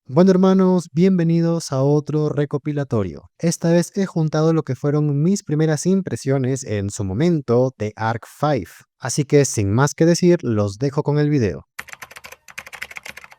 Bueno hermanos, bienvenidos a otro recopilatorio. Esta vez he juntado lo que fueron mis primeras impresiones en su momento de Arc 5. Así que sin más que decir, los dejo con el video.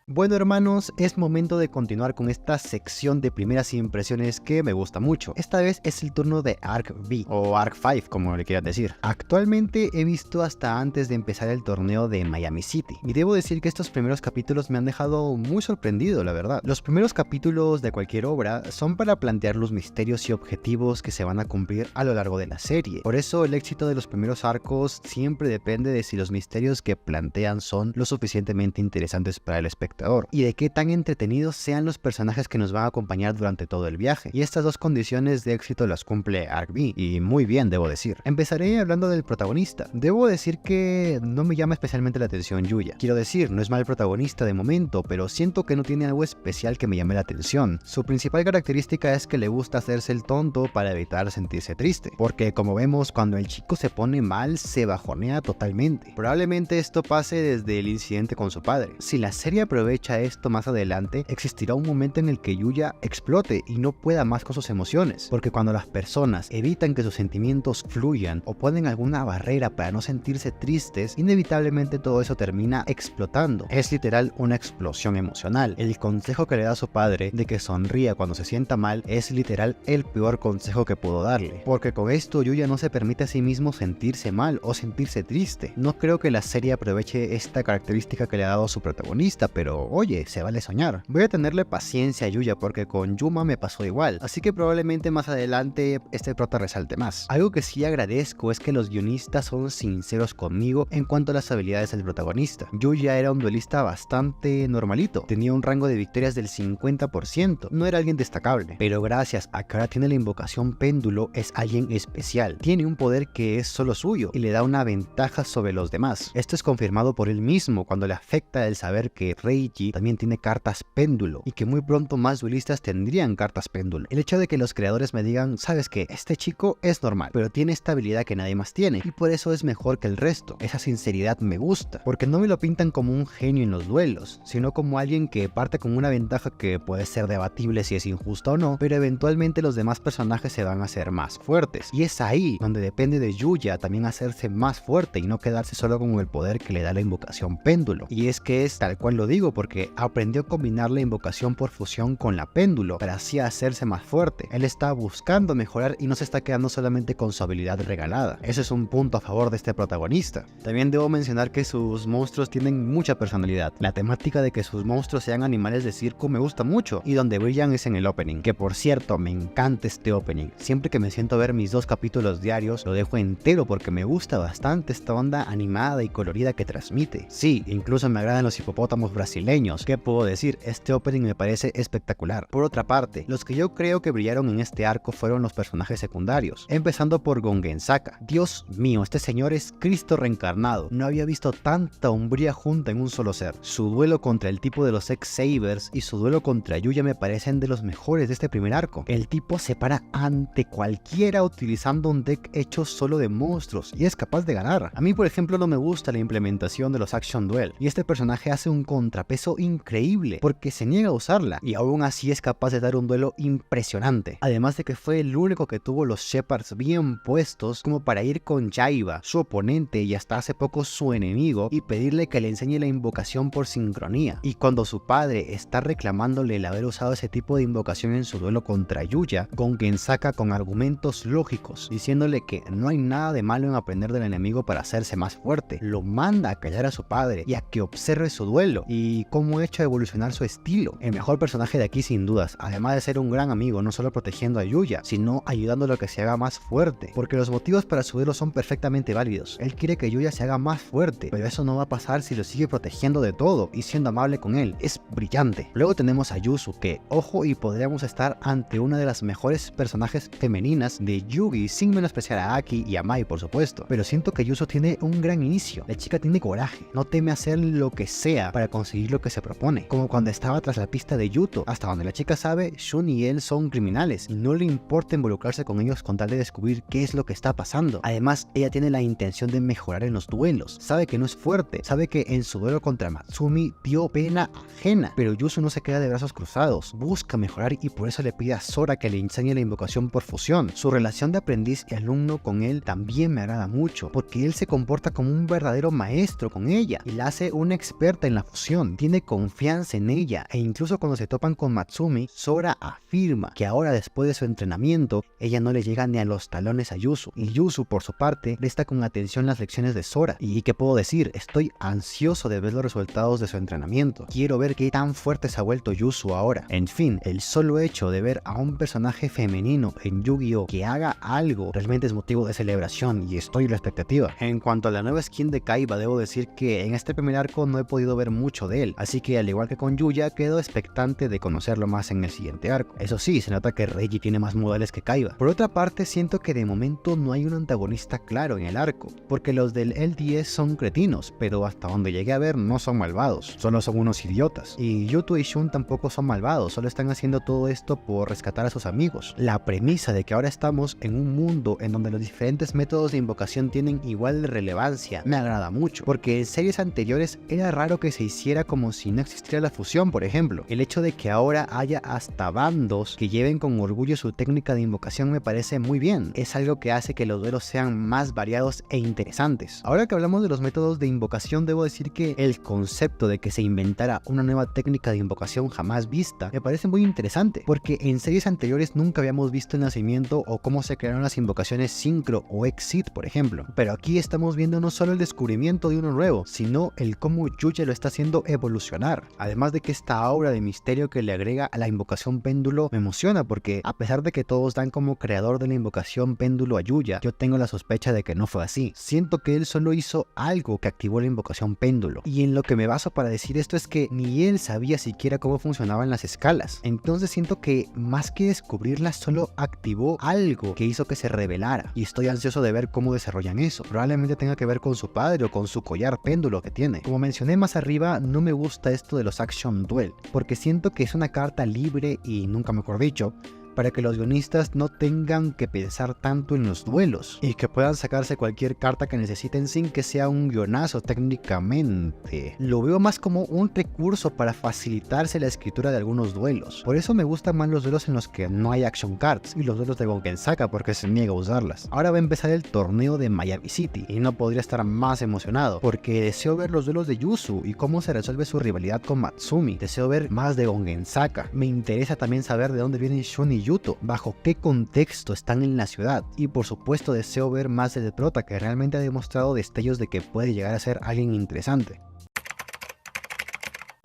Bueno hermanos, es momento de continuar con esta sección de primeras impresiones que me gusta mucho. Esta vez es el turno de Arc V o Arc 5 como le quieran decir. Actualmente he visto hasta antes de empezar el torneo de Miami City y debo decir que estos primeros capítulos me han dejado muy sorprendido, la verdad. Los primeros capítulos de cualquier obra son para plantear los misterios y objetivos que se van a cumplir a lo largo de la serie. Por eso el éxito de los primeros arcos siempre depende de si los misterios que plantean son lo suficientemente interesantes para el espectador y de qué tan entretenidos sean los personajes que nos van a acompañar durante todo el viaje. Y estas dos condiciones de éxito las cumple Arc V, y muy bien debo decir. Empezaré hablando del protagonista. Debo decir que no me llama especialmente la atención Yuya. Quiero decir, no es mal protagonista de momento, pero siento que no tiene algo especial que me llame la atención. Su principal característica es que le gusta hacerse el tonto para evitar sentirse triste, porque como vemos, cuando el chico se pone mal, se bajonea totalmente. Probablemente esto pase desde el incidente con su padre. Si la serie aprovecha esto más adelante, existirá un momento en el que Yuya explote y no pueda más con sus emociones, porque cuando las personas evitan que sus sentimientos fluyan o ponen alguna barrera para no sentirse tristes, inevitablemente todo eso termina explotando. Es literal una explosión emocional. El consejo que le da a su padre de que sonría cuando se sienta mal es literal el peor consejo que pudo darle, porque con esto Yuya no se permite a sí mismo sentirse mal o sentirse triste. No creo que la serie aproveche esta característica que le ha dado a su protagonista, pero oye, se vale soñar. Voy a tenerle paciencia a Yuya porque con Yuma me pasó igual, así que probablemente más adelante este prota resalte más. Algo que sí agradezco es que los guionistas son sinceros conmigo en cuanto a las habilidades del protagonista. Yuya era un duelista bastante normalito, tenía un rango de victorias del 50%, no era alguien destacable, pero gracias a que ahora tiene la invocación péndulo es alguien especial, tiene un poder que es solo suyo y le da una ventaja sobre los demás. Esto es confirmado por él mismo cuando le afecta el saber que Reiji también tiene cartas péndulo y que muy pronto más duelistas tendrían cartas péndulo. El hecho de que los creadores me digan, sabes que este chico es normal, pero tiene esta habilidad que nadie más tiene y por eso es mejor que el resto. Esa sinceridad me gusta, porque no me lo pintan como un genio en los duelos, sino como alguien que parte con una ventaja que puede ser debatible si es injusta o no, pero eventualmente los demás personajes se van a hacer más fuertes. Y es ahí donde depende de Yuya también hacerse más fuerte y no quedarse solo con el poder que le da la invocación péndulo. Y es que es tal cual lo digo, porque aprendió a combinar la invocación por fusión con la péndulo para así hacerse más fuerte. Él está buscando mejorar y no se está quedando solamente con su habilidad regalada. Eso es un punto a favor de este protagonista. También debo mencionar que sus monstruos tienen mucha personalidad. La temática de que sus monstruos sean animales de circo me gusta mucho, y donde brillan es en el opening, que por cierto me encanta este opening. Siempre que me siento a ver mis 2 capítulos diarios lo dejo entero porque me gusta bastante esta onda animada y colorida que transmite. Sí, incluso me agradan los hipopótamos brasileños. ¿Qué puedo decir? Este opening me parece espectacular. Por otra parte, los que yo creo que brillaron en este arco fueron los personajes secundarios, empezando por Gongensaka. Dios mío, este señor es Cristo reencarnado. No había visto tanta hombría junta en un solo ser. Su duelo contra el tipo de los X-Sabers y su duelo contra Yuya me parecen de los mejores de este primer arco. El tipo se para ante cualquiera utilizando un deck hecho solo de monstruos y es capaz de ganar. A mí por ejemplo no me gusta la implementación de los Action Duel, y este personaje hace un contrapeso increíble porque se niega a usarla y aún así es capaz de dar un duelo impresionante. Además de que fue el único que tuvo los Shepards bien puestos como para ir con Jaiba, su oponente y hasta hace poco su enemigo, y pedirle que le enseñe la invocación por sincronía. Y cuando su padre está reclamándole el haber usado ese tipo de invocación en su duelo contra Yuya, Gongensaka con argumentos lógicos, diciéndole que no hay nada de malo en aprender del enemigo para hacerse más fuerte, lo manda a callar a su padre y a que observe su duelo y cómo echa a evolucionar su estilo. El mejor personaje de aquí sin dudas, además de ser un gran amigo, no solo protegiendo a Yuya, sino ayudándolo a que se haga más fuerte, porque los motivos para su duelo son perfectamente válidos. Él quiere que Yuya se haga más fuerte, pero eso no va a pasar si lo sigue protegiendo de todo y siendo amable con él. Es brillante. Luego tenemos a Yuzu, que, ojo, y podríamos estar ante una de las mejores personajes femeninas de Yugi, sin menospreciar a Aki y a Mai por supuesto, pero siento que Yuzu tiene un gran inicio. La chica tiene coraje, no teme hacer lo que sea para conseguir conseguir lo que se propone, como cuando estaba tras la pista de Yuto. Hasta donde la chica sabe, Shun y él son criminales y no le importa involucrarse con ellos con tal de descubrir qué es lo que está pasando. Además, ella tiene la intención de mejorar en los duelos, sabe que no es fuerte, sabe que en su duelo contra Matsumi dio pena ajena, pero Yuzu no se queda de brazos cruzados, busca mejorar y por eso le pide a Sora que le enseñe la invocación por fusión. Su relación de aprendiz y alumno con él también me agrada mucho, porque él se comporta como un verdadero maestro con ella y la hace una experta en la fusión, tiene confianza en ella e incluso cuando se topan con Matsumi, Sora afirma que ahora después de su entrenamiento, ella no le llega ni a los talones a Yuzu, y Yuzu por su parte presta con atención las lecciones de Sora. Y ¿qué puedo decir? Estoy ansioso de ver los resultados de su entrenamiento, quiero ver qué tan fuerte se ha vuelto Yuzu ahora. En fin, el solo hecho de ver a un personaje femenino en Yu-Gi-Oh! Que haga algo realmente es motivo de celebración y estoy a la expectativa. En cuanto a la nueva skin de Kaiba, debo decir que en este primer arco no he podido ver mucho de él, así que al igual que con Yuya, quedo expectante de conocerlo más en el siguiente arco. Eso sí, se nota que Reiji tiene más modales que Kaiba. Por otra parte, siento que de momento no hay un antagonista claro en el arco, porque los del LDS son cretinos, pero hasta donde llegué a ver no son malvados, solo son unos idiotas. Y Yuto y Shun tampoco son malvados, solo están haciendo todo esto por rescatar a sus amigos. La premisa de que ahora estamos en un mundo en donde los diferentes métodos de invocación tienen igual de relevancia me agrada mucho, porque en series anteriores era raro que se hiciera como si no existiera la fusión, por ejemplo. El hecho de que ahora haya hasta bandos que lleven con orgullo su técnica de invocación me parece muy bien, es algo que hace que los duelos sean más variados e interesantes. Ahora que hablamos de los métodos de invocación, debo decir que el concepto de que se inventara una nueva técnica de invocación jamás vista me parece muy interesante, porque en series anteriores nunca habíamos visto el nacimiento o cómo se crearon las invocaciones Synchro o Exit, por ejemplo, pero aquí estamos viendo no solo el descubrimiento de uno nuevo, sino el cómo Yuya lo está haciendo evolucionar. Además de que esta aura de misterio que le agrega a la invocación péndulo me emociona, porque a pesar de que todos dan como creador de la invocación péndulo a Yuya, yo tengo la sospecha de que no fue así. Siento que él solo hizo algo que activó la invocación péndulo, y en lo que me baso para decir esto es que ni él sabía siquiera cómo funcionaban las escalas. Entonces siento que más que descubrirlas, solo activó algo que hizo que se revelara, y estoy ansioso de ver cómo desarrollan eso. Probablemente tenga que ver con su padre o con su collar péndulo que tiene. Como mencioné más arriba, no me gusta esto de los Action Duel, porque siento que es una carta libre y nunca mejor dicho, para que los guionistas no tengan que pensar tanto en los duelos y que puedan sacarse cualquier carta que necesiten sin que sea un guionazo técnicamente. Lo veo más como un recurso para facilitarse la escritura de algunos duelos. Por eso me gustan más los duelos en los que no hay action cards y los duelos de Gongensaka, porque se niega a usarlas. Ahora va a empezar el torneo de Miami City y no podría estar más emocionado, porque deseo ver los duelos de Yuzu y cómo se resuelve su rivalidad con Matsumi. Deseo ver más de Gongensaka. Me interesa también saber de dónde vienen Shun y Yuto, bajo qué contexto están en la ciudad, y por supuesto deseo ver más del prota, que realmente ha demostrado destellos de que puede llegar a ser alguien interesante.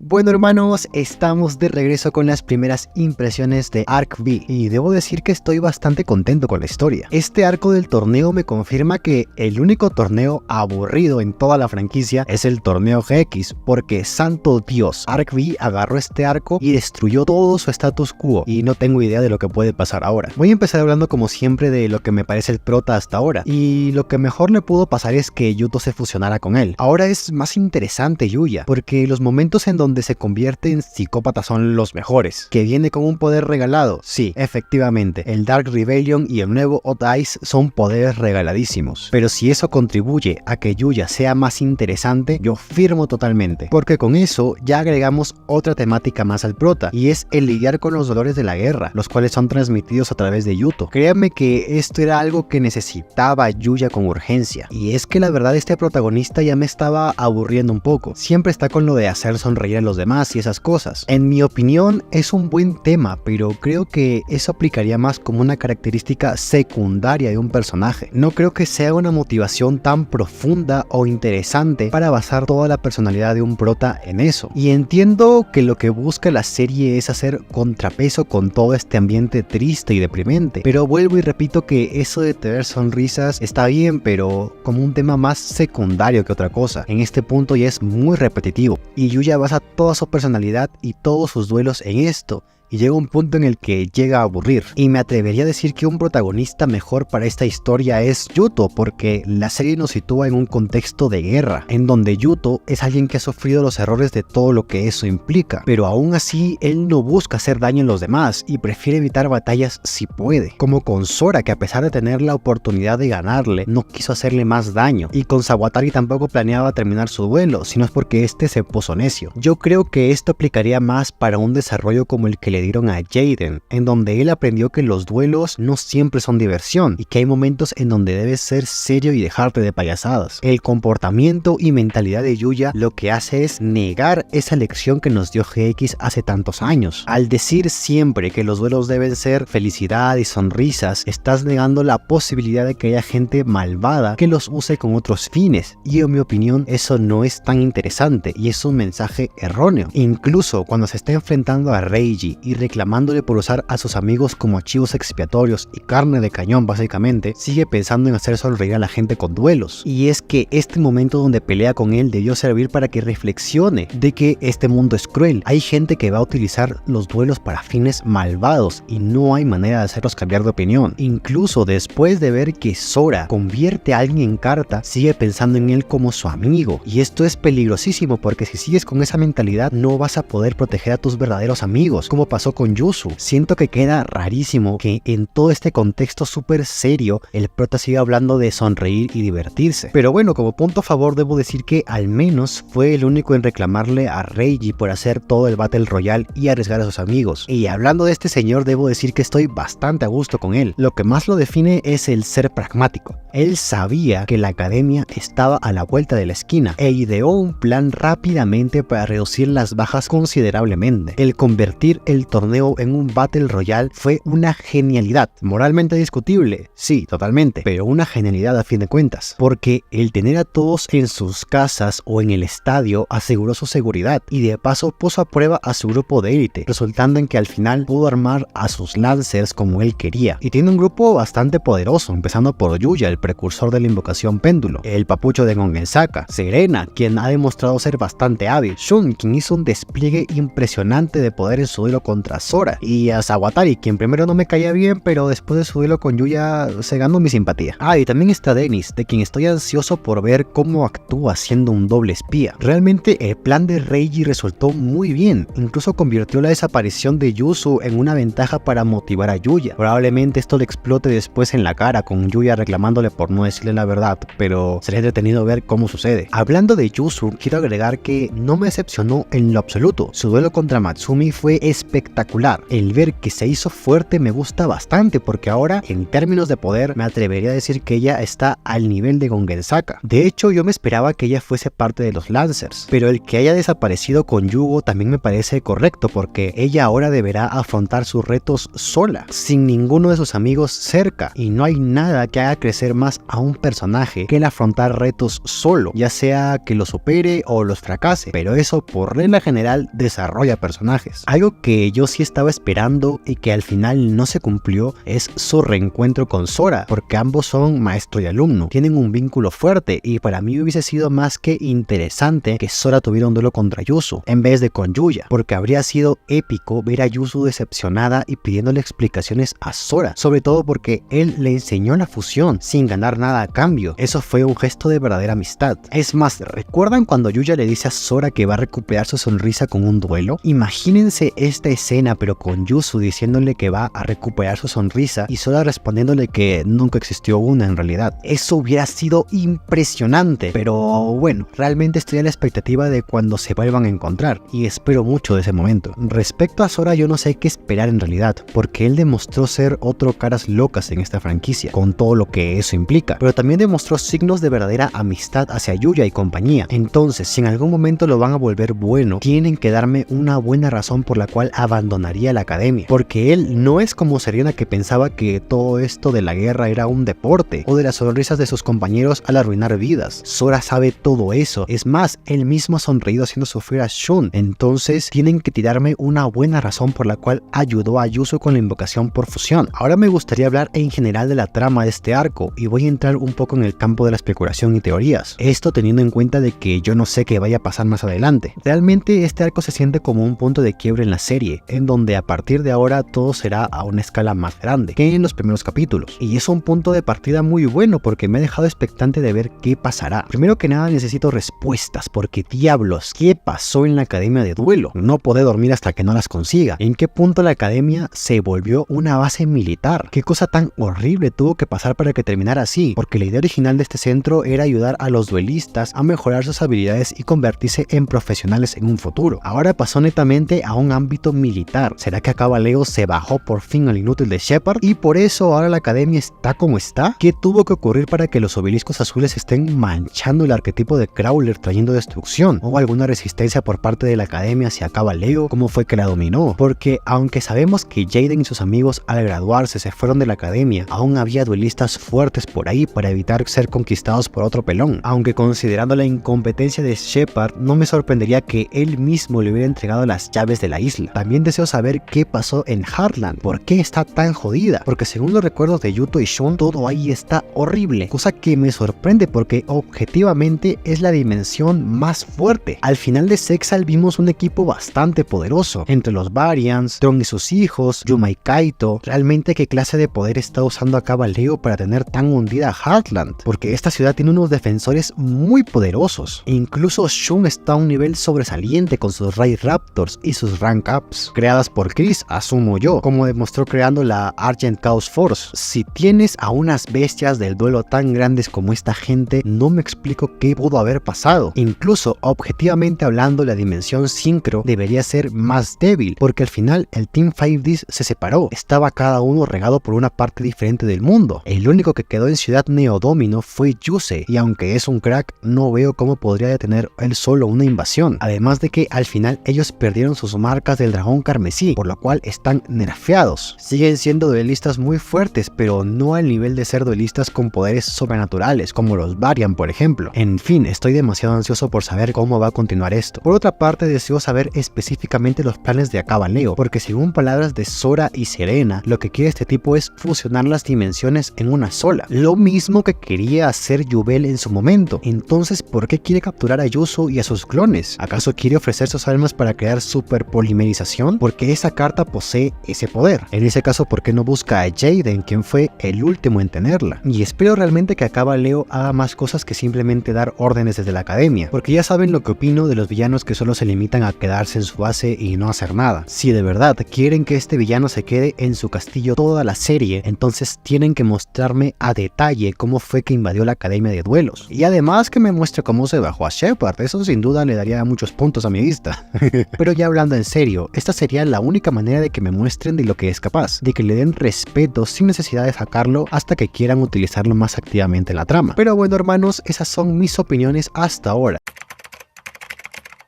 Bueno hermanos, estamos de regreso con las primeras impresiones de Arc V y debo decir que estoy bastante contento con la historia. Este arco del torneo me confirma que el único torneo aburrido en toda la franquicia es el torneo GX, porque santo Dios, Arc V agarró este arco y destruyó todo su status quo y no tengo idea de lo que puede pasar ahora. Voy a empezar hablando como siempre de lo que me parece el prota hasta ahora, y lo que mejor le pudo pasar es que Yuto se fusionara con él. Ahora es más interesante Yuya, porque los momentos en donde se convierte en psicópata son los mejores. Que viene con un poder regalado, sí, efectivamente, el Dark Rebellion y el nuevo Odd Eyes son poderes regaladísimos, pero si eso contribuye a que Yuya sea más interesante, yo firmo totalmente, porque con eso ya agregamos otra temática más al prota, y es el lidiar con los dolores de la guerra, los cuales son transmitidos a través de Yuto. Créanme que esto era algo que necesitaba Yuya con urgencia, y es que la verdad este protagonista ya me estaba aburriendo un poco. Siempre está con lo de hacer sonreír a los demás y esas cosas. En mi opinión es un buen tema, pero creo que eso aplicaría más como una característica secundaria de un personaje. No creo que sea una motivación tan profunda o interesante para basar toda la personalidad de un prota en eso. Y entiendo que lo que busca la serie es hacer contrapeso con todo este ambiente triste y deprimente, pero vuelvo y repito que eso de tener sonrisas está bien, pero como un tema más secundario que otra cosa. En este punto ya es muy repetitivo y Yuya basa toda su personalidad y todos sus duelos en esto, y llega un punto en el que llega a aburrir. Y me atrevería a decir que un protagonista mejor para esta historia es Yuto, porque la serie nos sitúa en un contexto de guerra, en donde Yuto es alguien que ha sufrido los errores de todo lo que eso implica, pero aún así él no busca hacer daño en los demás y prefiere evitar batallas si puede, como con Sora, que a pesar de tener la oportunidad de ganarle, no quiso hacerle más daño, y con Sawatari tampoco planeaba terminar su duelo, sino es porque este se puso necio. Yo creo que esto aplicaría más para un desarrollo como el que le dieron a Jaden, en donde él aprendió que los duelos no siempre son diversión, y que hay momentos en donde debes ser serio y dejarte de payasadas. El comportamiento y mentalidad de Yuya lo que hace es negar esa lección que nos dio GX hace tantos años. Al decir siempre que los duelos deben ser felicidad y sonrisas, estás negando la posibilidad de que haya gente malvada que los use con otros fines, y en mi opinión eso no es tan interesante y es un mensaje erróneo. Incluso cuando se está enfrentando a Reiji y reclamándole por usar a sus amigos como archivos expiatorios y carne de cañón básicamente, sigue pensando en hacer sonreír a la gente con duelos. Y es que este momento donde pelea con él debió servir para que reflexione de que este mundo es cruel. Hay gente que va a utilizar los duelos para fines malvados y no hay manera de hacerlos cambiar de opinión. Incluso después de ver que Sora convierte a alguien en carta, sigue pensando en él como su amigo. Y esto es peligrosísimo porque si sigues con esa mentalidad no vas a poder proteger a tus verdaderos amigos, como pasó con Yuzu. Siento que queda rarísimo que en todo este contexto súper serio el prota siga hablando de sonreír y divertirse. Pero bueno, como punto a favor debo decir que al menos fue el único en reclamarle a Reiji por hacer todo el Battle Royale y arriesgar a sus amigos. Y hablando de este señor debo decir que estoy bastante a gusto con él. Lo que más lo define es el ser pragmático. Él sabía que la academia estaba a la vuelta de la esquina e ideó un plan rápidamente para reducir las bajas considerablemente. El convertir el torneo en un Battle Royale fue una genialidad, moralmente discutible, sí, totalmente, pero una genialidad a fin de cuentas, porque el tener a todos en sus casas o en el estadio aseguró su seguridad y de paso puso a prueba a su grupo de élite, resultando en que al final pudo armar a sus Lancers como él quería. Y tiene un grupo bastante poderoso, empezando por Yuya, el precursor de la invocación péndulo, el papucho de Gongensaka, Serena, quien ha demostrado ser bastante hábil, Shun, quien hizo un despliegue impresionante de poder en su duelo contra Sora, y a Sawatari, quien primero no me caía bien, pero después de su duelo con Yuya se ganó mi simpatía. Y también está Dennis, de quien estoy ansioso por ver cómo actúa siendo un doble espía. Realmente el plan de Reiji resultó muy bien, incluso convirtió la desaparición de Yuzu en una ventaja para motivar a Yuya. Probablemente esto le explote después en la cara, con Yuya reclamándole por no decirle la verdad, pero sería entretenido ver cómo sucede. Hablando de Yuzu, quiero agregar que no me decepcionó en lo absoluto. Su duelo contra Matsumi fue espectacular. El ver que se hizo fuerte me gusta bastante, porque ahora en términos de poder me atrevería a decir que ella está al nivel de Gongensaka. De hecho, yo me esperaba que ella fuese parte de los Lancers, pero el que haya desaparecido con Yugo también me parece correcto, porque ella ahora deberá afrontar sus retos sola, sin ninguno de sus amigos cerca, y no hay nada que haga crecer más a un personaje que el afrontar retos solo, ya sea que los supere o los fracase, pero eso por regla general desarrolla personajes. Algo que yo sí estaba esperando y que al final no se cumplió es su reencuentro con Sora, porque ambos son maestro y alumno, tienen un vínculo fuerte, y para mí hubiese sido más que interesante que Sora tuviera un duelo contra Yuzu en vez de con Yuya, porque habría sido épico ver a Yuzu decepcionada y pidiéndole explicaciones a Sora, sobre todo porque él le enseñó la fusión sin ganar nada a cambio. Eso fue un gesto de verdadera amistad. Es más, ¿recuerdan cuando Yuya le dice a Sora que va a recuperar su sonrisa con un duelo? Imagínense esta escena, pero con Yuzu diciéndole que va a recuperar su sonrisa y Sora respondiéndole que nunca existió una en realidad. Eso hubiera sido impresionante, pero bueno, realmente estoy a la expectativa de cuando se vuelvan a encontrar y espero mucho de ese momento. Respecto a Sora, yo no sé qué esperar en realidad, porque él demostró ser otro caras locas en esta franquicia, con todo lo que eso implica, pero también demostró signos de verdadera amistad hacia Yuya y compañía. Entonces, si en algún momento lo van a volver bueno, tienen que darme una buena razón por la cual abandonaría la academia, porque él no es como Serena, que pensaba que todo esto de la guerra era un deporte, o de las sonrisas de sus compañeros al arruinar vidas. Sora sabe todo eso, es más, él mismo ha sonreído haciendo sufrir a Shun. Entonces tienen que tirarme una buena razón por la cual ayudó a Yuzu con la invocación por fusión. Ahora me gustaría hablar en general de la trama de este arco, y voy a entrar un poco en el campo de la especulación y teorías, esto teniendo en cuenta de que yo no sé qué vaya a pasar más adelante. Realmente este arco se siente como un punto de quiebre en la serie, 7, en donde a partir de ahora todo será a una escala más grande que en los primeros capítulos. Y es un punto de partida muy bueno porque me ha dejado expectante de ver qué pasará. Primero que nada necesito respuestas, porque diablos, ¿qué pasó en la academia de duelo? No podré dormir hasta que no las consiga. ¿En qué punto la academia se volvió una base militar? ¿Qué cosa tan horrible tuvo que pasar para que terminara así? Porque la idea original de este centro era ayudar a los duelistas a mejorar sus habilidades y convertirse en profesionales en un futuro. Ahora pasó netamente a un ámbito militar. ¿Será que acá Leo se bajó por fin al inútil de Shepard? Y por eso ahora la academia está como está. ¿Qué tuvo que ocurrir para que los obeliscos azules estén manchando el arquetipo de Crawler trayendo destrucción? ¿Hubo alguna resistencia por parte de la academia hacia acá Leo? ¿Cómo fue que la dominó? Porque aunque sabemos que Jaden y sus amigos al graduarse se fueron de la academia, aún había duelistas fuertes por ahí para evitar ser conquistados por otro pelón. Aunque considerando la incompetencia de Shepard, no me sorprendería que él mismo le hubiera entregado las llaves de la isla. También deseo saber qué pasó en Heartland, por qué está tan jodida, porque según los recuerdos de Yuto y Shun, todo ahí está horrible, cosa que me sorprende porque objetivamente es la dimensión más fuerte. Al final de Zexal vimos un equipo bastante poderoso, entre los Varians, Tron y sus hijos, Yuma y Kaito. Realmente qué clase de poder está usando acá Leo para tener tan hundida Heartland, porque esta ciudad tiene unos defensores muy poderosos. Incluso Shun está a un nivel sobresaliente con sus Ray Raptors y sus Rank Ups, creadas por Chris, asumo yo, como demostró creando la Argent Chaos Force. Si tienes a unas bestias del duelo tan grandes como esta gente, no me explico qué pudo haber pasado. Incluso objetivamente hablando, la dimensión Synchro debería ser más débil, porque al final el Team 5Ds se separó, estaba cada uno regado por una parte diferente del mundo. El único que quedó en Ciudad Neodomino fue Yusei, y aunque es un crack, no veo cómo podría detener él solo una invasión. Además de que al final ellos perdieron sus marcas del dragón carmesí, por lo cual están nerfeados. Siguen siendo duelistas muy fuertes, pero no al nivel de ser duelistas con poderes sobrenaturales, como los Varian por ejemplo. En fin, estoy demasiado ansioso por saber cómo va a continuar esto. Por otra parte, deseo saber específicamente los planes de Akaba Leo, porque según palabras de Sora y Serena, lo que quiere este tipo es fusionar las dimensiones en una sola, lo mismo que quería hacer Yubel en su momento. Entonces, ¿por qué quiere capturar a Yuzo y a sus clones? ¿Acaso quiere ofrecer sus almas para crear superpolimerización? Porque esa carta posee ese poder. En ese caso, ¿por qué no busca a Jaden, quien fue el último en tenerla? Y espero realmente que Akaba Leo haga más cosas que simplemente dar órdenes desde la academia, porque ya saben lo que opino de los villanos que solo se limitan a quedarse en su base y no hacer nada. Si de verdad quieren que este villano se quede en su castillo toda la serie, entonces tienen que mostrarme a detalle cómo fue que invadió la academia de duelos. Y además que me muestre cómo se bajó a Shepard, eso sin duda le daría muchos puntos a mi vista. Pero ya hablando en serio, esta sería la única manera de que me muestren de lo que es capaz, de que le den respeto sin necesidad de sacarlo hasta que quieran utilizarlo más activamente en la trama. Pero bueno hermanos, esas son mis opiniones hasta ahora.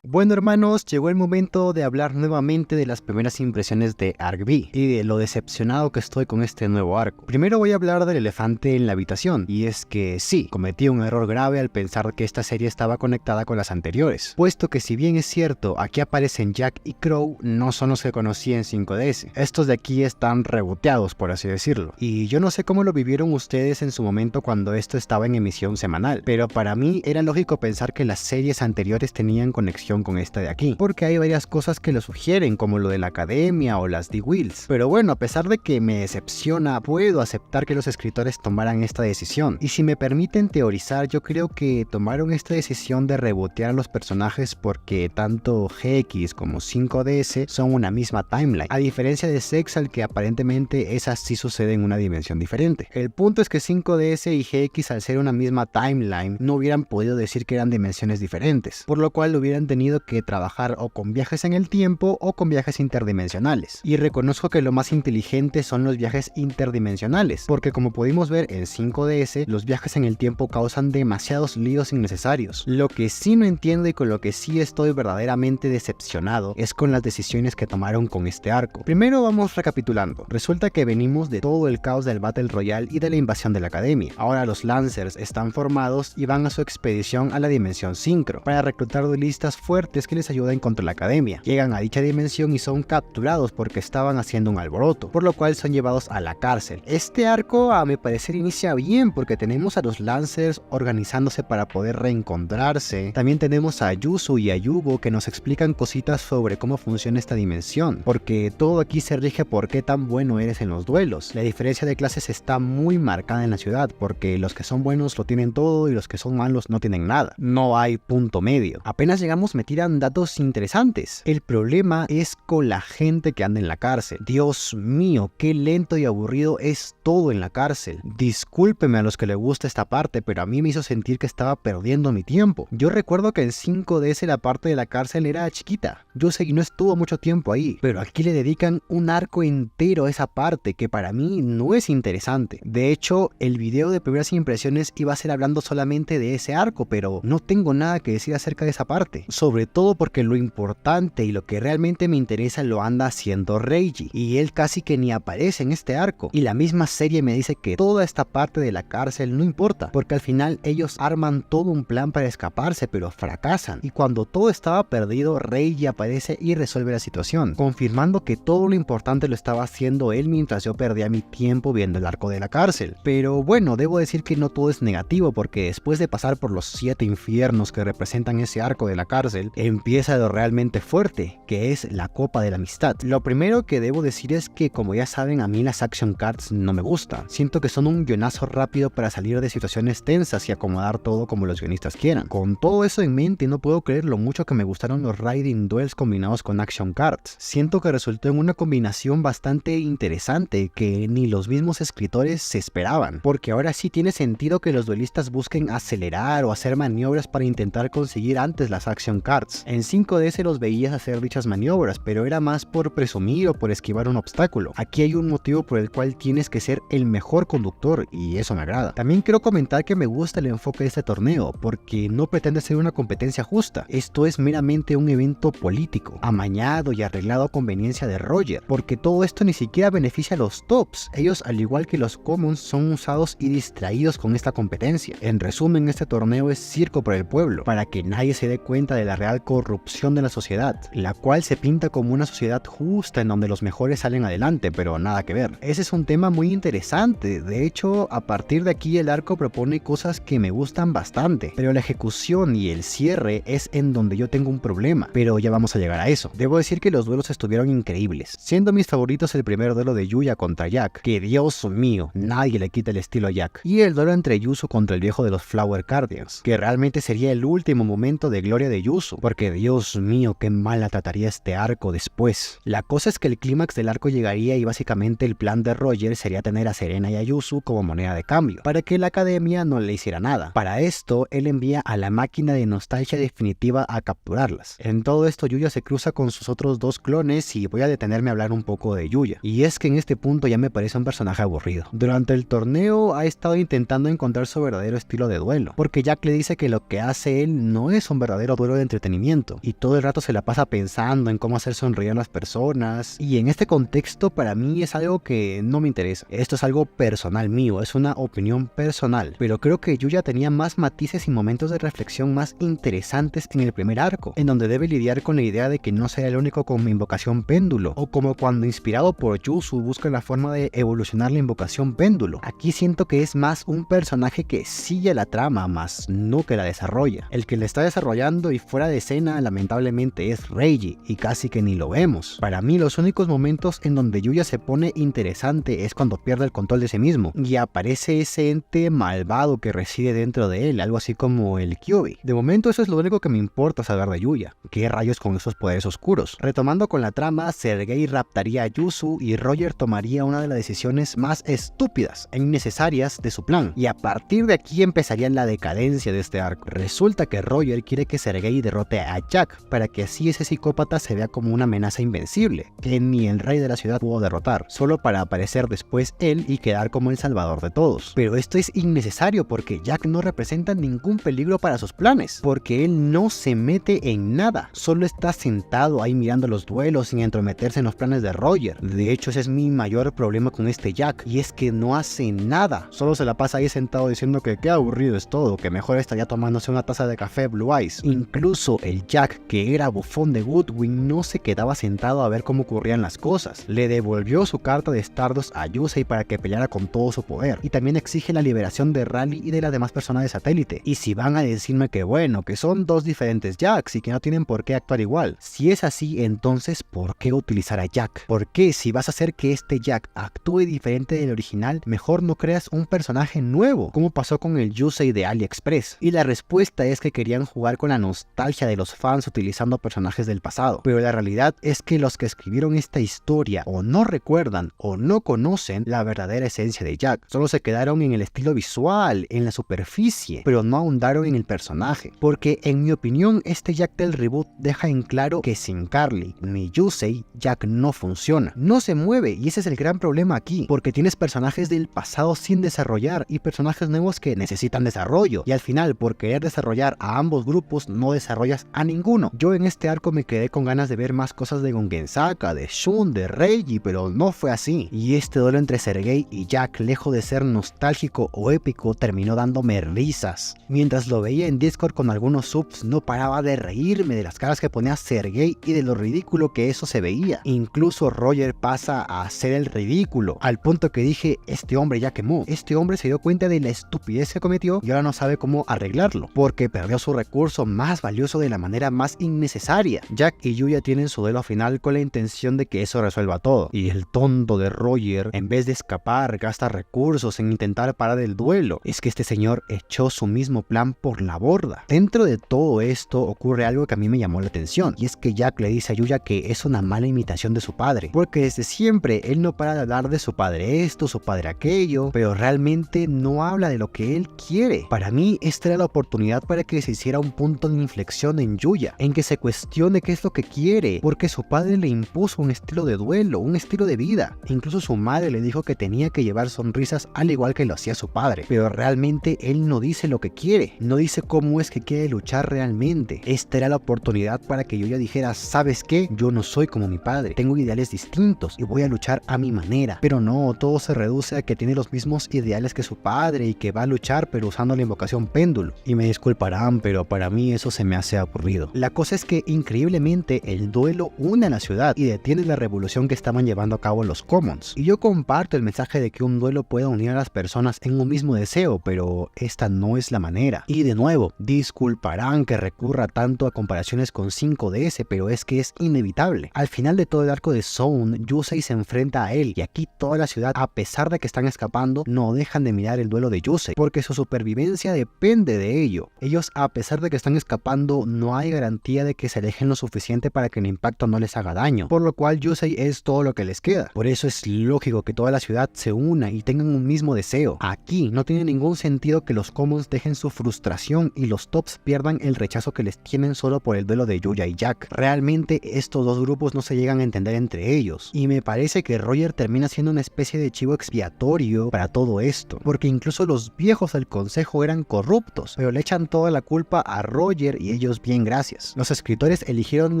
Bueno hermanos, llegó el momento de hablar nuevamente de las primeras impresiones de Arc V y de lo decepcionado que estoy con este nuevo arco. Primero voy a hablar del elefante en la habitación, y es que sí, cometí un error grave al pensar que esta serie estaba conectada con las anteriores, puesto que si bien es cierto, aquí aparecen Jack y Crow, no son los que conocí en 5DS. Estos de aquí están reboteados, por así decirlo, y yo no sé cómo lo vivieron ustedes en su momento cuando esto estaba en emisión semanal, pero para mí era lógico pensar que las series anteriores tenían conexión con esta de aquí, porque hay varias cosas que lo sugieren, como lo de la academia o las D-Wheels. Pero bueno, a pesar de que me decepciona, puedo aceptar que los escritores tomaran esta decisión, y si me permiten teorizar, yo creo que tomaron esta decisión de rebotear a los personajes porque tanto GX como 5DS son una misma timeline, a diferencia de Zexal, que aparentemente esa sí sucede en una dimensión diferente. El punto es que 5DS y GX, al ser una misma timeline, no hubieran podido decir que eran dimensiones diferentes, por lo cual hubieran tenido que trabajar o con viajes en el tiempo o con viajes interdimensionales. Y reconozco que lo más inteligente son los viajes interdimensionales, porque como pudimos ver en 5DS, los viajes en el tiempo causan demasiados líos innecesarios. Lo que sí no entiendo y con lo que sí estoy verdaderamente decepcionado es con las decisiones que tomaron con este arco. Primero vamos recapitulando. Resulta que venimos de todo el caos del Battle Royale y de la invasión de la academia. Ahora los Lancers están formados y van a su expedición a la dimensión Synchro para reclutar duelistas fuertes que les ayudan contra la academia. Llegan a dicha dimensión y son capturados porque estaban haciendo un alboroto, por lo cual son llevados a la cárcel. Este arco a mi parecer inicia bien porque tenemos a los Lancers organizándose para poder reencontrarse. También tenemos a Yuzu y a Yugo que nos explican cositas sobre cómo funciona esta dimensión, porque todo aquí se rige por qué tan bueno eres en los duelos. La diferencia de clases está muy marcada en la ciudad, porque los que son buenos lo tienen todo y los que son malos no tienen nada. No hay punto medio. Apenas llegamos me tiran datos interesantes. El problema es con la gente que anda en la cárcel. Dios mío, qué lento y aburrido es todo en la cárcel. Discúlpeme a los que les gusta esta parte, pero a mí me hizo sentir que estaba perdiendo mi tiempo. Yo recuerdo que en 5DS la parte de la cárcel era chiquita. Yo sé que no estuvo mucho tiempo ahí, pero aquí le dedican un arco entero a esa parte que para mí no es interesante. De hecho, el video de primeras impresiones iba a ser hablando solamente de ese arco, pero no tengo nada que decir acerca de esa parte. Sobre todo porque lo importante y lo que realmente me interesa lo anda haciendo Reiji, y él casi que ni aparece en este arco. Y la misma serie me dice que toda esta parte de la cárcel no importa, porque al final ellos arman todo un plan para escaparse, pero fracasan. Y cuando todo estaba perdido, Reiji aparece y resuelve la situación, confirmando que todo lo importante lo estaba haciendo él mientras yo perdía mi tiempo viendo el arco de la cárcel. Pero bueno, debo decir que no todo es negativo, porque después de pasar por los 7 infiernos que representan ese arco de la cárcel, empieza lo realmente fuerte, que es la copa de la amistad. Lo primero que debo decir es que, como ya saben, a mí las action cards no me gustan. Siento que son un guionazo rápido para salir de situaciones tensas y acomodar todo como los guionistas quieran. Con todo eso en mente, no puedo creer lo mucho que me gustaron los Raiding Duels combinados con action cards. Siento que resultó en una combinación bastante interesante que ni los mismos escritores se esperaban, porque ahora sí tiene sentido que los duelistas busquen acelerar o hacer maniobras para intentar conseguir antes las action cards. En 5DS los veías hacer dichas maniobras, pero era más por presumir o por esquivar un obstáculo. Aquí hay un motivo por el cual tienes que ser el mejor conductor, y eso me agrada. También quiero comentar que me gusta el enfoque de este torneo, porque no pretende ser una competencia justa. Esto es meramente un evento político, amañado y arreglado a conveniencia de Roger, porque todo esto ni siquiera beneficia a los tops. Ellos, al igual que los commons, son usados y distraídos con esta competencia. En resumen, este torneo es circo por el pueblo, para que nadie se dé cuenta de la real corrupción de la sociedad, la cual se pinta como una sociedad justa en donde los mejores salen adelante, pero nada que ver. Ese es un tema muy interesante. De hecho, a partir de aquí el arco propone cosas que me gustan bastante, pero la ejecución y el cierre es en donde yo tengo un problema, pero ya vamos a llegar a eso. Debo decir que los duelos estuvieron increíbles, siendo mis favoritos el primer duelo de Yuya contra Jack, que Dios mío, nadie le quita el estilo a Jack, y el duelo entre Yuzu contra el viejo de los Flower Guardians, que realmente sería el último momento de gloria de Yuzu, porque Dios mío, qué mal la trataría este arco después. La cosa es que el clímax del arco llegaría y básicamente el plan de Roger sería tener a Serena y a Yuzu como moneda de cambio, para que la academia no le hiciera nada. Para esto, él envía a la máquina de nostalgia definitiva a capturarlas. En todo esto, Yuya se cruza con sus otros dos clones, y voy a detenerme a hablar un poco de Yuya. Y es que en este punto ya me parece un personaje aburrido. Durante el torneo ha estado intentando encontrar su verdadero estilo de duelo, porque Jack le dice que lo que hace él no es un verdadero duelo de entretenimiento, y todo el rato se la pasa pensando en cómo hacer sonreír a las personas, y en este contexto para mí es algo que no me interesa. Esto es algo personal mío, es una opinión personal, pero creo que Yuya tenía más matices y momentos de reflexión más interesantes en el primer arco, en donde debe lidiar con la idea de que no sea el único con invocación péndulo, o como cuando inspirado por Yuzu busca la forma de evolucionar la invocación péndulo. Aquí siento que es más un personaje que sigue la trama, más no que la desarrolla. El que la está desarrollando y fuera de escena lamentablemente es Reiji, y casi que ni lo vemos. Para mí los únicos momentos en donde Yuya se pone interesante es cuando pierde el control de sí mismo, y aparece ese ente malvado que reside dentro de él, algo así como el Kyuubi. De momento eso es lo único que me importa saber de Yuya. ¿Qué rayos con esos poderes oscuros? Retomando con la trama, Sergei raptaría a Yuzu y Roger tomaría una de las decisiones más estúpidas e innecesarias de su plan, y a partir de aquí empezaría la decadencia de este arco. Resulta que Roger quiere que Sergei derrote a Jack, para que así ese psicópata se vea como una amenaza invencible, que ni el rey de la ciudad pudo derrotar, solo para aparecer después él y quedar como el salvador de todos. Pero esto es innecesario porque Jack no representa ningún peligro para sus planes, porque él no se mete en nada, solo está sentado ahí mirando los duelos sin entrometerse en los planes de Roger. De hecho, ese es mi mayor problema con este Jack, y es que no hace nada, solo se la pasa ahí sentado diciendo que qué aburrido es todo, que mejor estaría tomándose una taza de café Blue Eyes. Incluso Incluso el Jack, que era bufón de Goodwin, no se quedaba sentado a ver cómo ocurrían las cosas. Le devolvió su carta de Stardust a Yusei para que peleara con todo su poder, y también exige la liberación de Raleigh y de las demás personas de Satélite. Y si van a decirme que bueno, que son dos diferentes Jacks y que no tienen por qué actuar igual, si es así, entonces ¿por qué utilizar a Jack? ¿Por qué si vas a hacer que este Jack actúe diferente del original, mejor no creas un personaje nuevo, como pasó con el Yusei de AliExpress? Y la respuesta es que querían jugar con la nostalgia de los fans utilizando personajes del pasado, pero la realidad es que los que escribieron esta historia o no recuerdan o no conocen la verdadera esencia de Jack, solo se quedaron en el estilo visual, en la superficie, pero no ahondaron en el personaje, porque en mi opinión este Jack del reboot deja en claro que sin Carly ni Yusei, Jack no funciona, no se mueve, y ese es el gran problema aquí, porque tienes personajes del pasado sin desarrollar y personajes nuevos que necesitan desarrollo, y al final por querer desarrollar a ambos grupos no desarrollas a ninguno. Yo en este arco me quedé con ganas de ver más cosas de Gongensaka, de Shun, de Reiji, pero no fue así, y este duelo entre Sergei y Jack, lejos de ser nostálgico o épico, terminó dándome risas. Mientras lo veía en Discord con algunos subs, no paraba de reírme de las caras que ponía Sergei y de lo ridículo que eso se veía. Incluso Roger pasa a hacer el ridículo, al punto que dije, este hombre ya quemó, este hombre se dio cuenta de la estupidez que cometió y ahora no sabe cómo arreglarlo, porque perdió su recurso más valioso de la manera más innecesaria. Jack y Yuya tienen su duelo final con la intención de que eso resuelva todo, y el tonto de Roger, en vez de escapar, gasta recursos en intentar parar el duelo. Es que este señor echó su mismo plan por la borda. Dentro de todo esto ocurre algo que a mí me llamó la atención, y es que Jack le dice a Yuya que es una mala imitación de su padre, porque desde siempre él no para de hablar de su padre esto, su padre aquello, pero realmente no habla de lo que él quiere. Para mí esta era la oportunidad para que se hiciera un punto de inflexión en Yuya, en que se cuestione qué es lo que quiere, porque su padre le impuso un estilo de duelo, un estilo de vida. Incluso su madre le dijo que tenía que llevar sonrisas al igual que lo hacía su padre, pero realmente él no dice lo que quiere, no dice cómo es que quiere luchar realmente. Esta era la oportunidad para que Yuya dijera, ¿sabes qué? Yo no soy como mi padre, tengo ideales distintos y voy a luchar a mi manera. Pero no, todo se reduce a que tiene los mismos ideales que su padre y que va a luchar pero usando la invocación péndulo. Y me disculparán, pero para mí eso se me hace aburrido. La cosa es que increíblemente el duelo une a la ciudad y detiene la revolución que estaban llevando a cabo los Commons. Y yo comparto el mensaje de que un duelo puede unir a las personas en un mismo deseo, pero esta no es la manera. Y de nuevo, disculparán que recurra tanto a comparaciones con 5DS, pero es que es inevitable. Al final de todo el arco de Zone, Yusei se enfrenta a él, y aquí toda la ciudad, a pesar de que están escapando, no dejan de mirar el duelo de Yusei, porque su supervivencia depende de ello. Ellos, a pesar de que están escapando, no hay garantía de que se alejen lo suficiente para que el impacto no les haga daño, por lo cual Yusei es todo lo que les queda. Por eso es lógico que toda la ciudad se una y tengan un mismo deseo. Aquí no tiene ningún sentido que los Commons dejen su frustración y los Tops pierdan el rechazo que les tienen solo por el duelo de Yuya y Jack. Realmente estos dos grupos no se llegan a entender entre ellos, y me parece que Roger termina siendo una especie de chivo expiatorio para todo esto, porque incluso los viejos del consejo eran corruptos, pero le echan toda la culpa a Roger y ellos bien gracias. Los escritores eligieron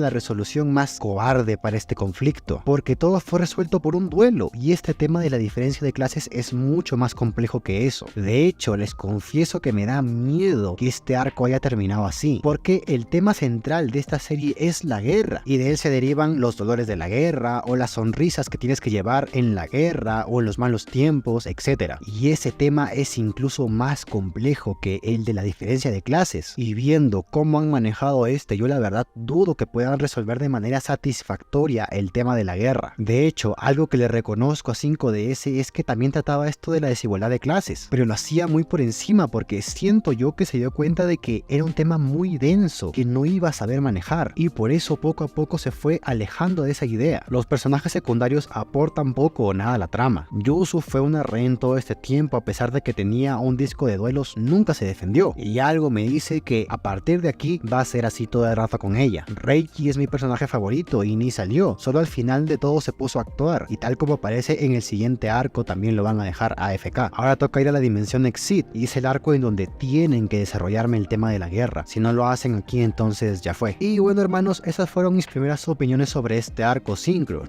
la resolución más cobarde para este conflicto, porque todo fue resuelto por un duelo, y este tema de la diferencia de clases es mucho más complejo que eso. De hecho, les confieso que me da miedo que este arco haya terminado así, porque el tema central de esta serie es la guerra, y de él se derivan los dolores de la guerra, o las sonrisas que tienes que llevar en la guerra, o en los malos tiempos, etc. Y ese tema es incluso más complejo que el de la diferencia de clases, y viendo cómo han manejado yo la verdad dudo que puedan resolver de manera satisfactoria el tema de la guerra. De hecho, algo que le reconozco a 5DS es que también trataba esto de la desigualdad de clases, pero lo hacía muy por encima, porque siento yo que se dio cuenta de que era un tema muy denso que no iba a saber manejar, y por eso poco a poco se fue alejando de esa idea. Los personajes secundarios aportan poco o nada a la trama. Yuzu fue una rehén en todo este tiempo, a pesar de que tenía un disco de duelos, nunca se defendió, y algo me dice que a partir de aquí va a ser así todo el rato con ella. Reiki es mi personaje favorito y ni salió, solo al final de todo se puso a actuar, y tal como aparece en el siguiente arco también lo van a dejar AFK. Ahora toca ir a la dimensión Exit, y es el arco en donde tienen que desarrollarme el tema de la guerra. Si no lo hacen aquí, entonces ya fue. Y bueno, hermanos, esas fueron mis primeras opiniones sobre este arco Synchro.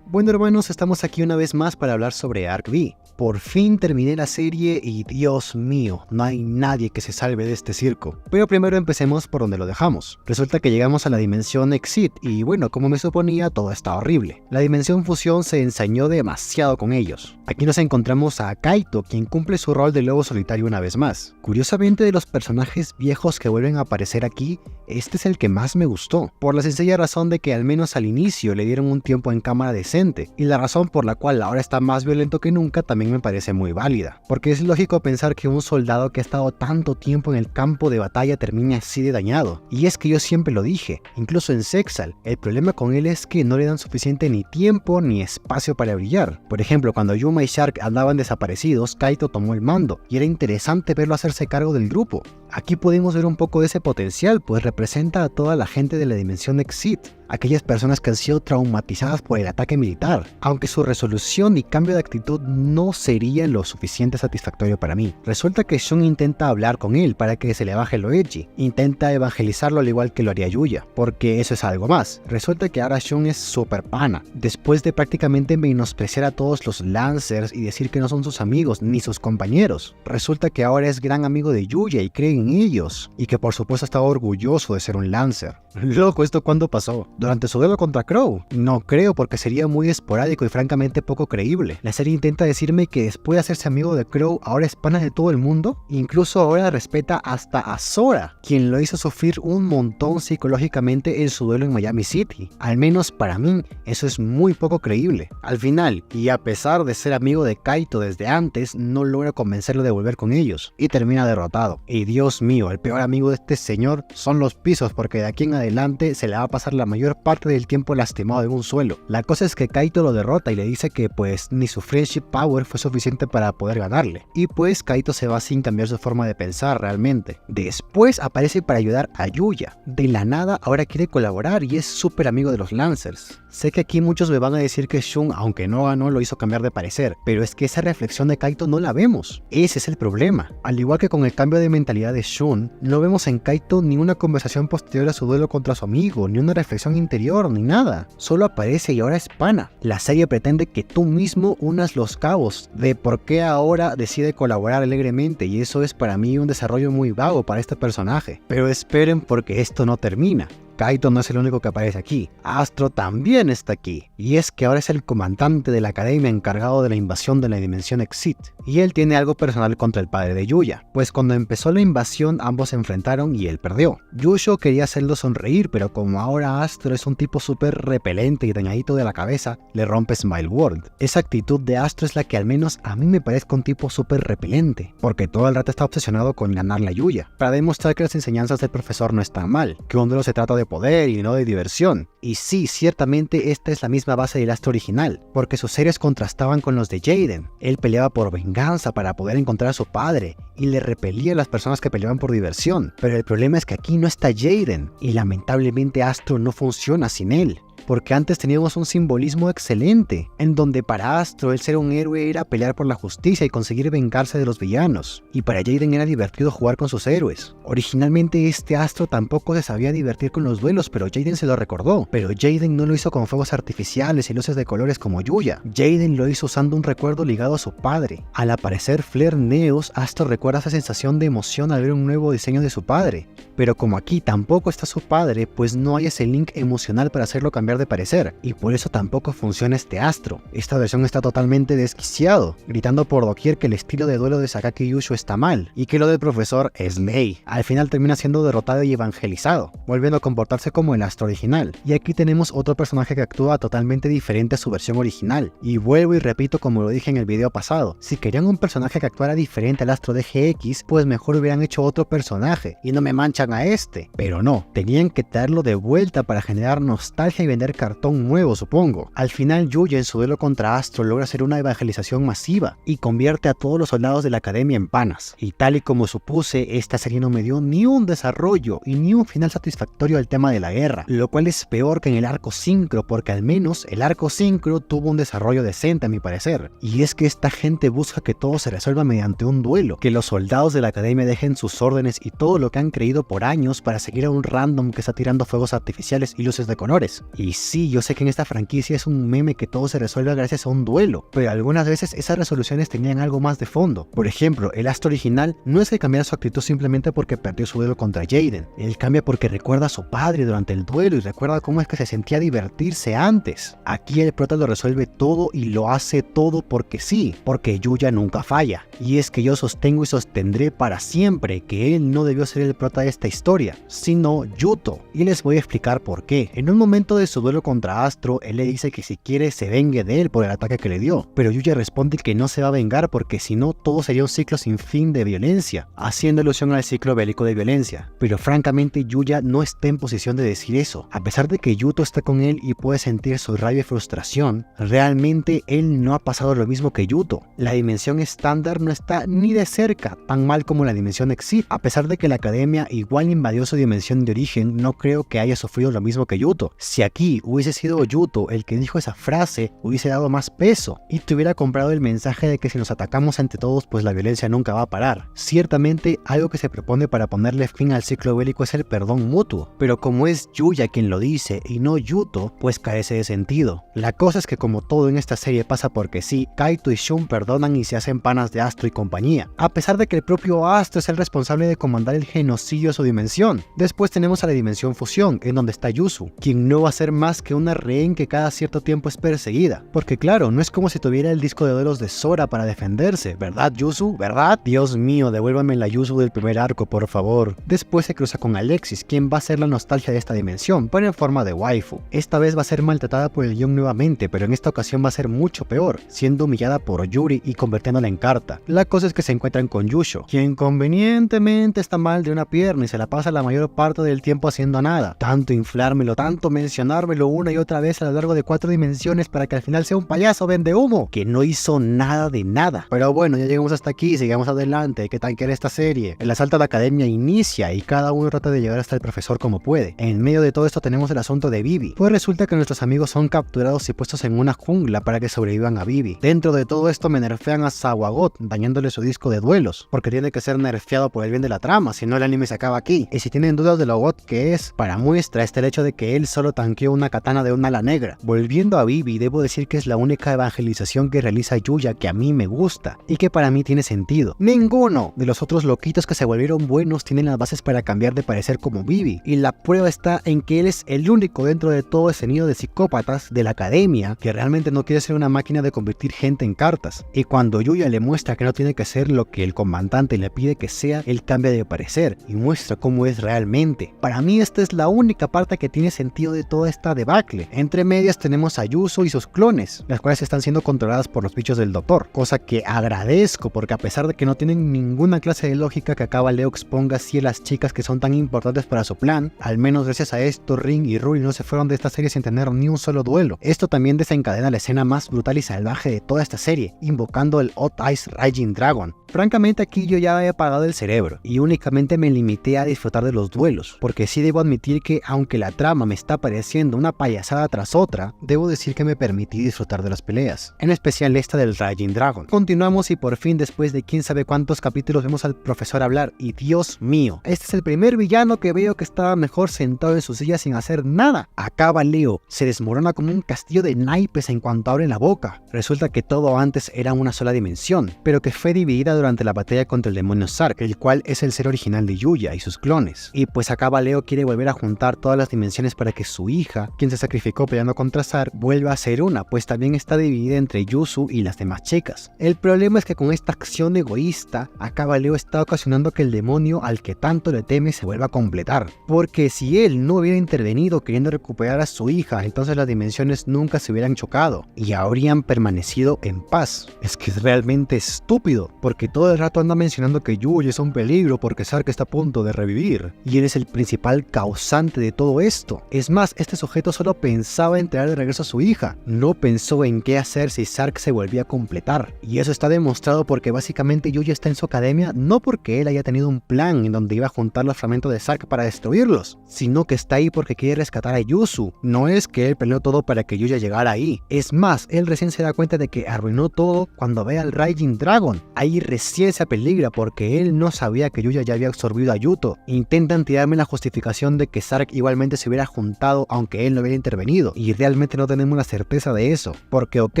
Bueno, hermanos, estamos aquí una vez más para hablar sobre Arc V. Por fin terminé la serie y Dios mío, no hay nadie que se salve de este circo. Pero primero empecemos por donde lo dejamos. Resulta que llegamos a la dimensión Exit y bueno, como me suponía, todo está horrible. La dimensión Fusión se ensañó demasiado con ellos. Aquí nos encontramos a Kaito, quien cumple su rol de lobo solitario una vez más. Curiosamente, de los personajes viejos que vuelven a aparecer aquí, este es el que más me gustó, por la sencilla razón de que al menos al inicio le dieron un tiempo en cámara decente, y la razón por la cual ahora está más violento que nunca también me parece muy válida, porque es lógico pensar que un soldado que ha estado tanto tiempo en el campo de batalla termine así de dañado, y es que yo siempre lo dije, incluso en Zexal, el problema con él es que no le dan suficiente ni tiempo ni espacio para brillar. Por ejemplo, cuando Yuma y Shark andaban desaparecidos, Kaito tomó el mando, y era interesante verlo hacerse cargo del grupo. Aquí podemos ver un poco de ese potencial, pues representa a toda la gente de la dimensión Exit, aquellas personas que han sido traumatizadas por el ataque militar, aunque su resolución y cambio de actitud no sería lo suficiente satisfactorio para mí. Resulta que Shun intenta hablar con él para que se le baje lo edgy, intenta evangelizarlo al igual que lo haría Yuya, porque eso es algo más. Resulta que ahora Shun es super pana, después de prácticamente menospreciar a todos los Lancers y decir que no son sus amigos ni sus compañeros. Resulta que ahora es gran amigo de Yuya y cree en ellos, y que por supuesto estaba orgulloso de ser un Lancer. Loco, ¿esto cuándo pasó? ¿Durante su duelo contra Crow? No creo, porque sería muy esporádico y francamente poco creíble. La serie intenta decirme que después de hacerse amigo de Crow, ahora es pana de todo el mundo. Incluso ahora respeta hasta a Sora, quien lo hizo sufrir un montón psicológicamente en su duelo en Miami City. Al menos para mí, eso es muy poco creíble. Al final, y a pesar de ser amigo de Kaito desde antes, no logra convencerlo de volver con ellos, y termina derrotado. Y Dios mío, el peor amigo de este señor son los pisos, porque de aquí en adelante se le va a pasar la mayor parte del tiempo lastimado en un suelo. La cosa es que Kaito lo derrota y le dice que pues ni su friendship power fue suficiente para poder ganarle, y pues Kaito se va sin cambiar su forma de pensar realmente. Después aparece para ayudar a Yuya. De la nada ahora quiere colaborar y es súper amigo de los Lancers. Sé que aquí muchos me van a decir que Shun, aunque no ganó, lo hizo cambiar de parecer, pero es que esa reflexión de Kaito no la vemos. Ese es el problema. Al igual que con el cambio de mentalidad de Shun, no vemos en Kaito ni una conversación posterior a su duelo contra su amigo, ni una reflexión interior, ni nada. Solo aparece y ahora es pana. La serie pretende que tú mismo unas los cabos de por qué ahora decide colaborar alegremente, y eso es para mí un desarrollo muy vago para este personaje. Pero esperen, porque esto no termina. Kaito no es el único que aparece aquí, Astro también está aquí, y es que ahora es el comandante de la academia encargado de la invasión de la dimensión Exit, y él tiene algo personal contra el padre de Yuya, pues cuando empezó la invasión ambos se enfrentaron y él perdió. Yusho quería hacerlo sonreír, pero como ahora Astro es un tipo súper repelente y dañadito de la cabeza, le rompe Smile World. Esa actitud de Astro es la que al menos a mí me parece un tipo súper repelente, porque todo el rato está obsesionado con ganarle a Yuya, para demostrar que las enseñanzas del profesor no están mal, que un duelo se trata de poder y no de diversión. Y sí, ciertamente esta es la misma base del Astro original, porque sus series contrastaban con los de Jaden. Él peleaba por venganza para poder encontrar a su padre, y le repelía a las personas que peleaban por diversión. Pero el problema es que aquí no está Jaden, y lamentablemente Astro no funciona sin él. Porque antes teníamos un simbolismo excelente, en donde para Astro el ser un héroe era pelear por la justicia y conseguir vengarse de los villanos, y para Jaden era divertido jugar con sus héroes. Originalmente este Astro tampoco se sabía divertir con los duelos, pero Jaden se lo recordó, pero Jaden no lo hizo con fuegos artificiales y luces de colores como Yuya. Jaden lo hizo usando un recuerdo ligado a su padre. Al aparecer Flare Neos, Astro recuerda esa sensación de emoción al ver un nuevo diseño de su padre, pero como aquí tampoco está su padre, pues no hay ese link emocional para hacerlo cambiar de parecer, y por eso tampoco funciona este Astro. Esta versión está totalmente desquiciado, gritando por doquier que el estilo de duelo de Sakaki Yusho está mal, y que lo del profesor es ley. Al final termina siendo derrotado y evangelizado, volviendo a comportarse como el Astro original. Y aquí tenemos otro personaje que actúa totalmente diferente a su versión original, y vuelvo y repito como lo dije en el video pasado, si querían un personaje que actuara diferente al Astro de GX, pues mejor hubieran hecho otro personaje, y no me manchan a este. Pero no, tenían que traerlo de vuelta para generar nostalgia y vender cartón nuevo, supongo. Al final Yuya en su duelo contra Astro logra hacer una evangelización masiva y convierte a todos los soldados de la academia en panas. Y tal y como supuse, esta serie no me dio ni un desarrollo y ni un final satisfactorio al tema de la guerra, lo cual es peor que en el arco Synchro, porque al menos el arco Synchro tuvo un desarrollo decente a mi parecer. Y es que esta gente busca que todo se resuelva mediante un duelo, que los soldados de la academia dejen sus órdenes y todo lo que han creído por años para seguir a un random que está tirando fuegos artificiales y luces de colores. Y sí, yo sé que en esta franquicia es un meme que todo se resuelve gracias a un duelo, pero algunas veces esas resoluciones tenían algo más de fondo. Por ejemplo, el Astro original no es que cambiara su actitud simplemente porque perdió su duelo contra Jaden. Él cambia porque recuerda a su padre durante el duelo y recuerda cómo es que se sentía divertirse antes. Aquí el prota lo resuelve todo y lo hace todo porque sí, porque Yuya nunca falla. Y es que yo sostengo y sostendré para siempre que él no debió ser el prota de esta historia, sino Yuto. Y les voy a explicar por qué. En un momento de su duelo contra Astro, él le dice que si quiere se vengue de él por el ataque que le dio, pero Yuya responde que no se va a vengar porque si no todo sería un ciclo sin fin de violencia, haciendo alusión al ciclo bélico de violencia. Pero francamente Yuya no está en posición de decir eso. A pesar de que Yuto está con él y puede sentir su rabia y frustración, realmente él no ha pasado lo mismo que Yuto. La dimensión estándar no está ni de cerca tan mal como la dimensión Exit. A pesar de que la academia igual invadió su dimensión de origen, no creo que haya sufrido lo mismo que Yuto. Si aquí hubiese sido Yuto el que dijo esa frase, hubiese dado más peso y te hubiera comprado el mensaje de que si nos atacamos ante todos, pues la violencia nunca va a parar. Ciertamente algo que se propone para ponerle fin al ciclo bélico es el perdón mutuo, pero como es Yuya quien lo dice y no Yuto, pues carece de sentido. La cosa es que como todo en esta serie pasa porque sí, Kaito y Shun perdonan y se hacen panas de Astro y compañía, a pesar de que el propio Astro es el responsable de comandar el genocidio a su dimensión. Después tenemos a la dimensión fusión, en donde está Yuzu, quien no va a ser más que una rehén que cada cierto tiempo es perseguida, porque claro, no es como si tuviera el disco de duelos de Sora para defenderse, ¿verdad Yuzu? ¿Verdad? Dios mío, devuélvame la Yuzu del primer arco, por favor. Después se cruza con Alexis, quien va a ser la nostalgia de esta dimensión, pero en forma de waifu. Esta vez va a ser maltratada por el guión nuevamente, pero en esta ocasión va a ser mucho peor, siendo humillada por Yuri y convirtiéndola en carta. La cosa es que se encuentran con Yusho, quien convenientemente está mal de una pierna y se la pasa la mayor parte del tiempo haciendo nada. Tanto inflármelo, tanto mencionármelo una y otra vez a lo largo de 4 dimensiones para que al final sea un payaso vende humo, que no hizo nada de nada. Pero bueno, ya llegamos hasta aquí, sigamos adelante. ¿Qué tal que era esta serie? El asalto a la academia inicia y cada uno trata de llegar hasta el profesor como puede. En medio de todo esto tenemos el asunto de Vivi, pues resulta que nuestros amigos son capturados y puestos en una jungla para que sobrevivan a Vivi. Dentro de todo esto me nerfean a Sawagot, dañándole su disco de duelos, porque tiene que ser nerfeado por el bien de la trama, si no el anime se acaba aquí. Y si tienen dudas de lo God que es, para muestra está el hecho de que él solo tanqueó una katana de un ala negra. Volviendo a Vivi, debo decir que es la única evangelización que realiza Yuya que a mí me gusta, y que para mí tiene sentido. Ninguno de los otros loquitos que se volvieron buenos tienen las bases para cambiar de parecer como Vivi, y la prueba está en que él es el único dentro de todo ese nido de psicópatas de la academia que realmente no quiere ser una máquina de convertir gente en cartas. Y cuando Yuya le muestra que no tiene que ser lo que el comandante le pide que sea, él cambia de parecer y muestra cómo es realmente. Para mí esta es la única parte que tiene sentido de toda esta debacle. Entre medias tenemos a Yuzo y sus clones, las cuales están siendo controladas por los bichos del doctor, cosa que agradezco porque a pesar de que no tienen ninguna clase de lógica que acaba Leo exponga así a las chicas que son tan importantes para su plan, al menos gracias a esto Rin y Ruri no se fueron de esta serie sin tener ni un solo duelo. Esto también desencadena la escena más brutal y salvaje de toda esta serie, invocando el Hot Ice Raging Dragon. Francamente aquí yo ya había apagado el cerebro y únicamente me limité a disfrutar de los duelos, porque sí debo admitir que aunque la trama me está pareciendo una payasada tras otra, debo decir que me permití disfrutar de las peleas, en especial esta del Raging Dragon. Continuamos y por fin después de quién sabe cuántos capítulos vemos al profesor hablar y Dios mío, este es el primer villano que veo que estaba mejor sentado en su silla sin hacer nada. Acaba Leo, se desmorona como un castillo de naipes en cuanto abre la boca. Resulta que todo antes era una sola dimensión, pero que fue dividida durante la batalla contra el demonio Sark, el cual es el ser original de Yuya y sus clones. Y pues acá Leo quiere volver a juntar todas las dimensiones para que su hija, quien se sacrificó peleando contra Sark, vuelva a ser una, pues también está dividida entre Yuzu y las demás chicas. El problema es que con esta acción egoísta, acá Leo está ocasionando que el demonio al que tanto le teme se vuelva a completar, porque si él no hubiera intervenido queriendo recuperar a su hija, entonces las dimensiones nunca se hubieran chocado y habrían permanecido en paz. Es que es realmente estúpido, porque todo el rato anda mencionando que Yuya es un peligro porque Sark está a punto de revivir, y él es el principal causante de todo esto. Es más, este sujeto solo pensaba en traer de regreso a su hija, no pensó en qué hacer si Sark se volvía a completar, y eso está demostrado porque básicamente Yuya está en su academia no porque él haya tenido un plan en donde iba a juntar los fragmentos de Sark para destruirlos, sino que está ahí porque quiere rescatar a Yuzu. No es que él planeó todo para que Yuya llegara ahí, es más, él recién se da cuenta de que arruinó todo cuando ve al Raging Dragon. Ahí recién se apeligra porque él no sabía que Yuya ya había absorbido a Yuto. esto? Intentan tirarme la justificación de que Zark igualmente se hubiera juntado aunque él no hubiera intervenido, y realmente no tenemos la certeza de eso, porque ok,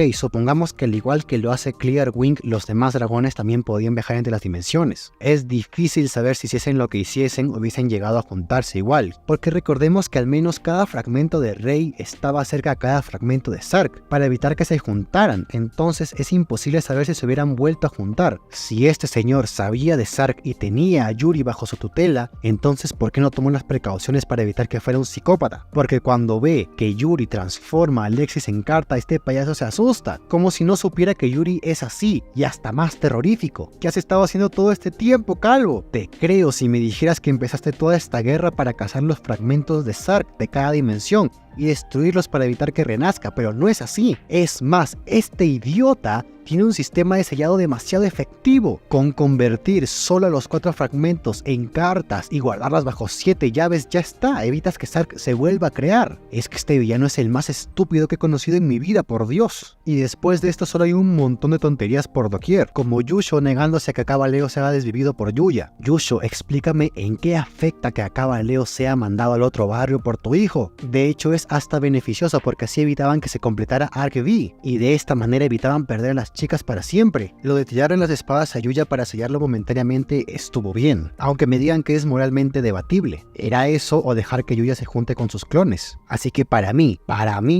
supongamos que al igual que lo hace Clearwing, los demás dragones también podían viajar entre las dimensiones. Es difícil saber si hiciesen lo que hiciesen hubiesen llegado a juntarse igual, porque recordemos que al menos cada fragmento de Rey estaba cerca a cada fragmento de Zark, para evitar que se juntaran, entonces es imposible saber si se hubieran vuelto a juntar. Si este señor sabía de Zark y tenía a Yuri bajo su tutela, entonces ¿por qué no tomó las precauciones para evitar que fuera un psicópata? Porque cuando ve que Yuri transforma a Alexis en carta, este payaso se asusta, como si no supiera que Yuri es así, y hasta más terrorífico. ¿Qué has estado haciendo todo este tiempo, calvo? Te creo si me dijeras que empezaste toda esta guerra para cazar los fragmentos de Zark de cada dimensión y destruirlos para evitar que renazca, pero no es así. Es más, este idiota tiene un sistema de sellado demasiado efectivo. Con convertir solo los 4 fragmentos en cartas y guardarlas bajo 7 llaves ya está, evitas que Zark se vuelva a crear. Es que este villano es el más estúpido que he conocido en mi vida, por Dios. Y después de esto solo hay un montón de tonterías por doquier, como Yusho negándose a que Acabaleo se haga desvivido por Yuya. Yusho, explícame en qué afecta que Acabaleo sea mandado al otro barrio por tu hijo. De hecho es hasta beneficioso porque así evitaban que se completara Arc V, y de esta manera evitaban perder a las chicas para siempre. Lo de tirar en las espadas a Yuya para sellarlo momentáneamente estuvo bien, aunque me digan que es moralmente debatible. Era eso o dejar que Yuya se junte con sus clones. Así que para mí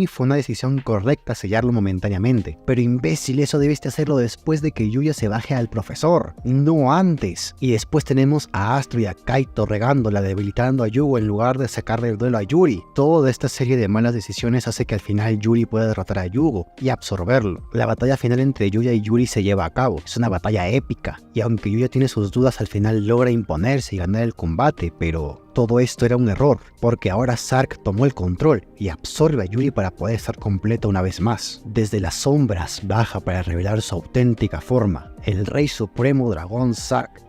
fue una decisión correcta sellarlo momentáneamente. Pero imbécil, eso debiste hacerlo después de que Yuya se baje al profesor, no antes. Y después tenemos a Astro y a Kaito regándola, debilitando a Yugo en lugar de sacarle el duelo a Yuri. Toda esta serie de malas decisiones hace que al final Yuri pueda derrotar a Yugo y absorberlo. La batalla final entre Yuya y Yuri se lleva a cabo, es una batalla épica, y aunque Yuya tiene sus dudas, al final logra imponerse y ganar el combate, pero todo esto era un error, porque ahora Zark tomó el control y absorbe a Yuri para poder estar completa una vez más. Desde las sombras baja para revelar su auténtica forma, el Rey Supremo Dragón Zark.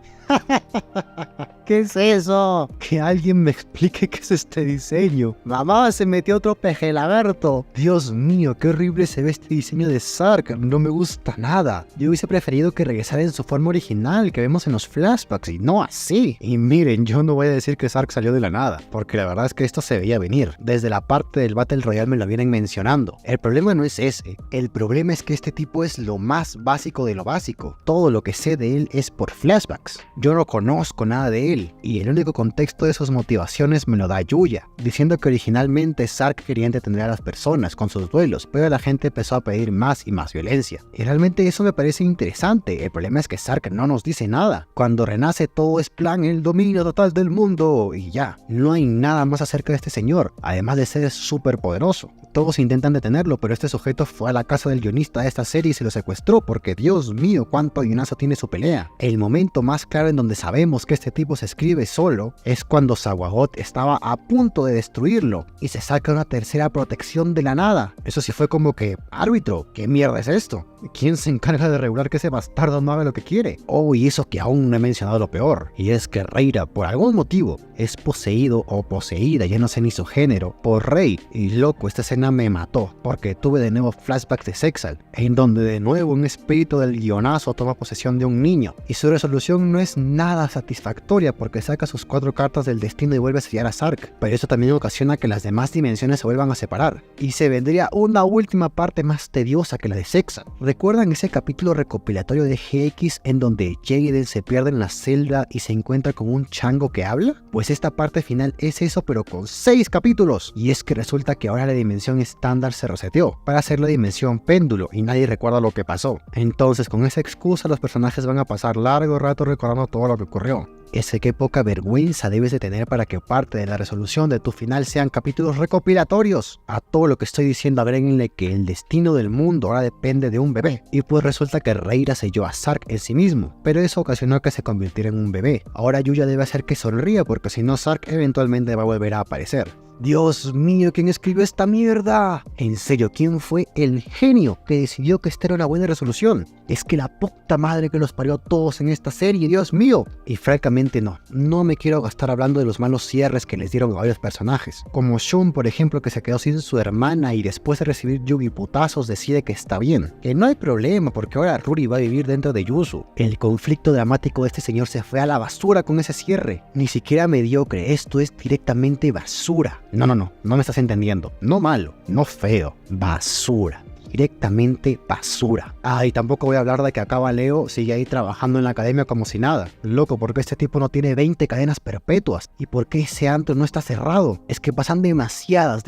¿Qué es eso? Que alguien me explique qué es este diseño. Mamá, se metió otro peje lagarto. Dios mío, qué horrible se ve este diseño de Zark. No me gusta nada. Yo hubiese preferido que regresara en su forma original que vemos en los flashbacks y no así. Y miren, yo no voy a decir que Zark salió de la nada, porque la verdad es que esto se veía venir. Desde la parte del Battle Royale me lo vienen mencionando. El problema no es ese. El problema es que este tipo es lo más básico de lo básico. Todo lo que sé de él es por flashbacks. Yo no conozco nada de él, y el único contexto de sus motivaciones me lo da Yuya, diciendo que originalmente Zark quería entretener a las personas con sus duelos, pero la gente empezó a pedir más y más violencia. Y realmente eso me parece interesante. El problema es que Zark no nos dice nada. Cuando renace todo es plan el dominio total del mundo, y ya. No hay nada más acerca de este señor, además de ser súper poderoso. Todos intentan detenerlo, pero este sujeto fue a la casa del guionista de esta serie y se lo secuestró, porque Dios mío, cuánto guionazo tiene su pelea. El momento más claro en donde sabemos que este tipo se escribe solo es cuando Sawagot estaba a punto de destruirlo y se saca una tercera protección de la nada. Eso sí fue como que, árbitro, ¿qué mierda es esto? ¿Quién se encarga de regular que ese bastardo no haga lo que quiere? Oh, y eso que aún no he mencionado lo peor, y es que Reira, por algún motivo, es poseído o poseída, ya no sé ni su género, por Rey. Y loco, esta escena me mató, porque tuve de nuevo flashbacks de Zexal, en donde de nuevo un espíritu del guionazo toma posesión de un niño, y su resolución no es nada satisfactoria porque saca sus 4 cartas del destino y vuelve a sellar a Zark, pero eso también ocasiona que las demás dimensiones se vuelvan a separar, y se vendría una última parte más tediosa que la de Zexal. ¿Recuerdan ese capítulo recopilatorio de GX en donde Jaden se pierde en la celda y se encuentra con un chango que habla? Pues esta parte final es eso, pero con 6 capítulos, y es que resulta que ahora la dimensión estándar se reseteó para hacer la dimensión péndulo y nadie recuerda lo que pasó. Entonces con esa excusa los personajes van a pasar largo rato recordando todo lo que ocurrió. Es que qué poca vergüenza debes de tener para que parte de la resolución de tu final sean capítulos recopilatorios. A todo lo que estoy diciendo agréguenle que el destino del mundo ahora depende de un bebé, y pues resulta que Reira selló a Zark en sí mismo, pero eso ocasionó que se convirtiera en un bebé. Ahora Yuya debe hacer que sonría porque si no Zark eventualmente va a volver a aparecer. Dios mío, ¿quién escribió esta mierda? En serio, ¿quién fue el genio que decidió que esta era una buena resolución? Es que la puta madre que los parió a todos en esta serie, Dios mío. Y francamente no me quiero gastar hablando de los malos cierres que les dieron a varios personajes. Como Shun, por ejemplo, que se quedó sin su hermana y después de recibir Yugi putazos decide que está bien. Que no hay problema porque ahora Ruri va a vivir dentro de Yuzu. El conflicto dramático de este señor se fue a la basura con ese cierre. Ni siquiera mediocre, esto es directamente basura. No me estás entendiendo. No malo, no feo, basura. Directamente basura. Y tampoco voy a hablar de que acá Leo sigue ahí trabajando en la academia como si nada. Loco, ¿por qué este tipo no tiene 20 cadenas perpetuas? ¿Y por qué ese antro no está cerrado? Es que pasan demasiadas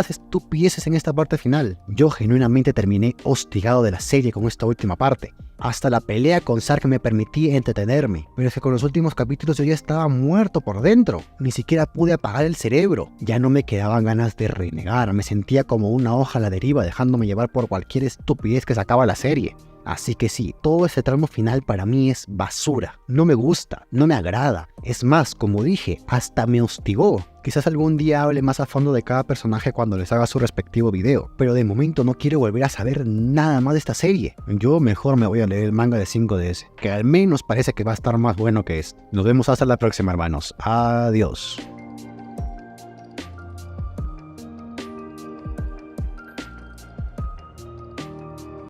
estupideces en esta parte final. Yo genuinamente terminé hostigado de la serie con esta última parte. Hasta la pelea con Sark me permitía entretenerme, pero es que con los últimos capítulos yo ya estaba muerto por dentro. Ni siquiera pude apagar el cerebro. Ya no me quedaban ganas de renegar, me sentía como una hoja a la deriva dejándome llevar por cualquier estupidez que sacaba la serie. Así que sí, todo ese tramo final para mí es basura. No me gusta, no me agrada. Es más, como dije, hasta me hostigó. Quizás algún día hable más a fondo de cada personaje cuando les haga su respectivo video, pero de momento no quiero volver a saber nada más de esta serie. Yo mejor me voy a leer el manga de 5DS, que al menos parece que va a estar más bueno que este. Nos vemos hasta la próxima, hermanos. Adiós.